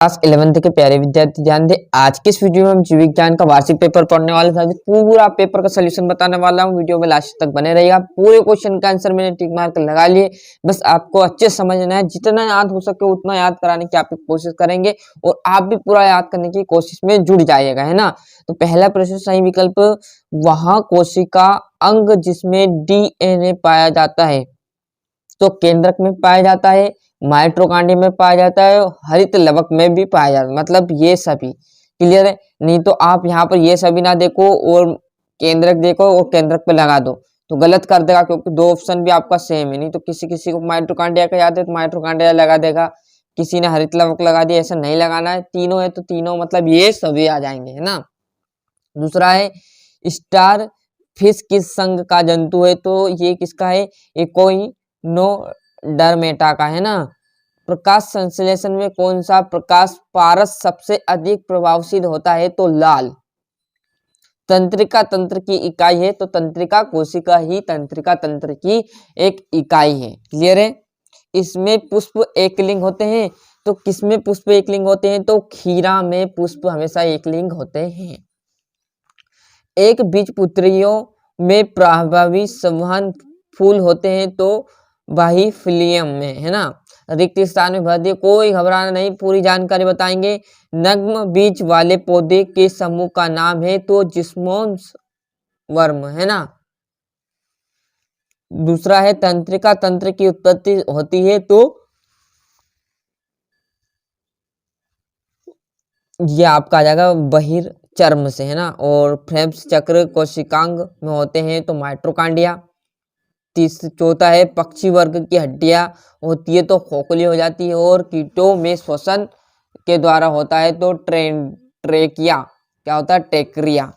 Class 11th के प्यारे विद्यार्थी ध्यान दें। आज के इस वीडियो में हम जीव विज्ञान का वार्षिक पेपर पढ़ने वाले हैं। पूरा पेपर का सलूशन बताने वाला हूं। वीडियो में लास्ट तक बने रहिएगा। पूरे क्वेश्चन का आंसर मैंने टिक मार्क लगा लिए। बस आपको अच्छे समझना है, जितना याद हो सके उतना याद कराने की आप कोशिश करेंगे और आप भी पूरा याद करने की कोशिश में जुड़ जाइएगा, है ना। तो पहला प्रश्न सही विकल्प, वह कोशिका अंग जिसमें DNA पाया जाता है तो केंद्रक में पाया जाता है, माइटोकॉन्ड्रिया में पाया जाता है, हरित लवक में भी पाया जाता है। मतलब ये सभी क्लियर है। नहीं तो आप यहाँ पर ये सभी ना देखो और केंद्रक देखो और केंद्रक पे लगा दो तो गलत कर देगा, क्योंकि दो ऑप्शन भी आपका सेम है। नहीं तो किसी किसी को माइटोकॉन्ड्रिया का याद है तो माइटोकॉन्ड्रिया लगा देगा, किसी ने हरित लवक लगा दिया। ऐसा नहीं लगाना है, तीनों है तो तीनों मतलब ये सभी आ जाएंगे, है ना। दूसरा है स्टार फिश किस संघ का जंतु है, तो ये किसका है, एकोइनोडर्मेटा का, है ना। प्रकाश संश्लेषण में कौन सा प्रकाश पारस सबसे अधिक प्रभावशील होता है, तो लाल। तंत्रिका तंत्र की इकाई है तो तंत्रिका कोशिका ही तंत्रिका तंत्र की एक इकाई है। क्लियर है। इसमें पुष्प एकलिंग होते हैं तो किसमें पुष्प एकलिंग होते हैं, तो खीरा में पुष्प हमेशा एकलिंग होते हैं। एक बीजपुत्रियों में प्रभावी संवहन फूल होते हैं तो बाहीफिलियम में, है ना। रिक्त स्थान में भर दिए, कोई घबराना नहीं, पूरी जानकारी बताएंगे। नग्न बीज वाले पौधे के समूह का नाम है तो जिस्मोन्स वर्म, है ना। दूसरा है तंत्रिका तंत्र की उत्पत्ति होती है तो ये आपका आ जाएगा बहिर चर्म से, है ना। और फ्रेम्स चक्र कोशिकांग में होते हैं तो माइटोकॉन्ड्रिया। चौथा है पक्षी वर्ग की हड्डियां होती है तो खोखली हो जाती है। और कीटों में श्वसन के द्वारा होता है तो ट्रेकिया क्या होता है, टेक्रिया,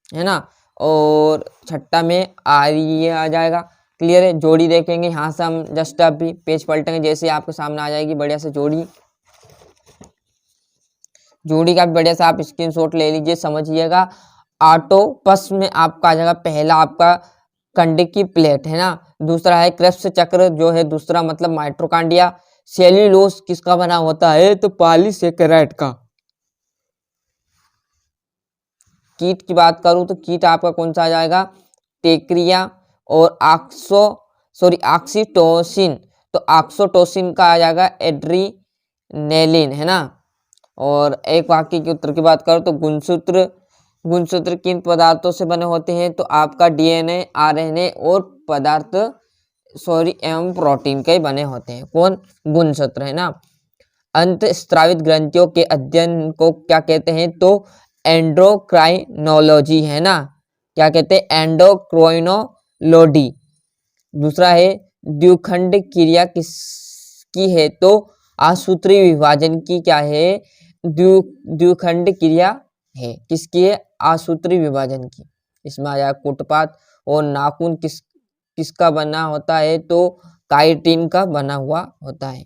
है ना। और छठा में आर्य आ जाएगा। क्लियर है। जोड़ी देखेंगे, यहाँ से हम जस्ट अभी पेज पलटेंगे, जैसे आपके सामने आ जाएगी बढ़िया से जोड़ी का भी बढ़िया से आप स्क्रीनशॉट ले लीजिए, समझिएगा। ऑटोपस में आपका आ जाएगा पहला आपका कंडे की प्लेट, है ना। दूसरा है क्रेब्स चक्र जो है दूसरा, मतलब माइटोकॉन्ड्रिया। सेल्यूलोज किसका बना होता है, तो पॉलीसेकेराइड का। कीट की बात करूं तो कीट आपका कौन सा आ जाएगा, टेक्रिया। और ऑक्सीटोसिन, तो ऑक्सीटोसिन का आ जाएगा एड्रीनेलिन, है ना। और एक वाक्य के उत्तर की बात करो तो गुणसूत्र किन पदार्थों से बने होते हैं, तो आपका DNA RNA और एवं प्रोटीन के बने होते हैं। कौन, गुणसूत्र, है ना। अंतःस्रावित ग्रंथियों के अध्ययन को क्या कहते हैं, तो एंडोक्राइनोलॉजी, है ना। क्या कहते हैं, एंडोक्राइनोलॉजी। दूसरा है द्विखंड क्रिया किसकी है, तो आसूत्री विभाजन की क्या है, द्विखंड क्रिया है। किसकी है, आसूत्री विभाजन की। इसमें आ जाएगा कुटपात। और नाखून किसका बना होता है, तो काइटिन का बना हुआ होता है।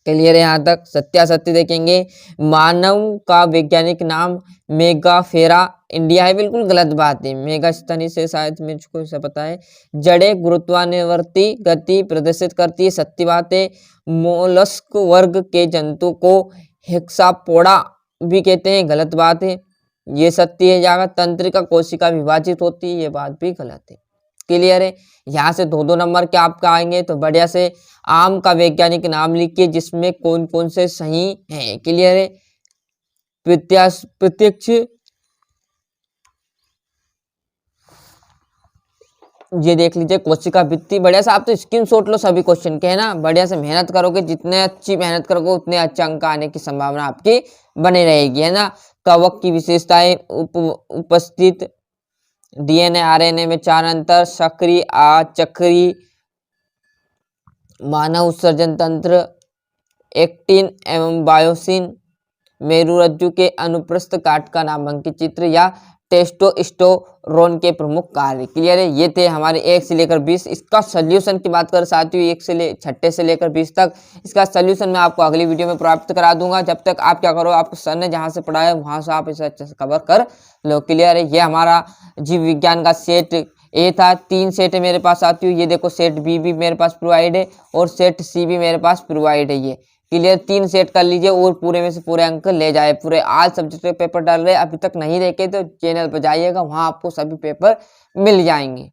क्लियर है यहाँ तक। सत्यासत्य देखेंगे, मानव का वैज्ञानिक नाम मेगाफेरा इंडिया है, बिल्कुल गलत बात है। मेगा स्तनी से शायद मुझको ऐसा पता है। जड़े गुरुत्वानुवर्ती गति प्रदर्शित करती है, सत्य बात है। मोलस्क वर्ग के जंतु को हेक्सापोडा भी कहते हैं, गलत बात है, ये सत्य है जाएगा। तंत्रिका कोशिका विभाजित होती है, ये बात भी गलत है। क्लियर है। यहाँ से दो नंबर के आपका आएंगे तो बढ़िया से आम का वैज्ञानिक नाम लिखिए जिसमें कौन कौन से सही है। क्लियर है। प्रत्यक्ष, ये देख लीजिए कोशिका भित्ति। बढ़िया से आप तो स्क्रीनशॉट लो सभी क्वेश्चन के, है ना। बढ़िया से मेहनत करोगे, जितने अच्छी मेहनत करोगे उतने अच्छे अंक आने की संभावना आपकी बनी रहेगी, है ना। कवक की विशेषताएं उपस्थित, DNA RNA में 4 अंतर, सक्रिय अचक्रीय, मानव उत्सर्जन तंत्र, एक्टिन एवं बायोसिन, मेरुरज्जु के अनुप्रस्थ काट का नामांकित चित्र, या टेस्टोस्टेरोन के प्रमुख कार्य। क्लियर है। ये थे हमारे 1 से लेकर 20। इसका सोल्यूशन की बात करें साथियों, 6 से लेकर 20 तक इसका सोल्यूशन मैं आपको अगली वीडियो में प्राप्त करा दूंगा। जब तक आप क्या करो, आपको सर ने जहां से पढ़ाया वहां से आप इसे अच्छे से कवर कर लो। क्लियर है। ये हमारा जीव विज्ञान का सेट ए था। 3 सेट है मेरे पास साथियों। ये देखो सेट बी भी मेरे पास प्रोवाइड है और सेट सी भी मेरे पास प्रोवाइड है। ये क्लियर 3 सेट कर लीजिए और पूरे में से पूरे अंक ले जाए। पूरे आज सब्जेक्ट के पेपर डाल रहे हैं, अभी तक नहीं देखे तो चैनल पर जाइएगा, वहां आपको सभी पेपर मिल जाएंगे।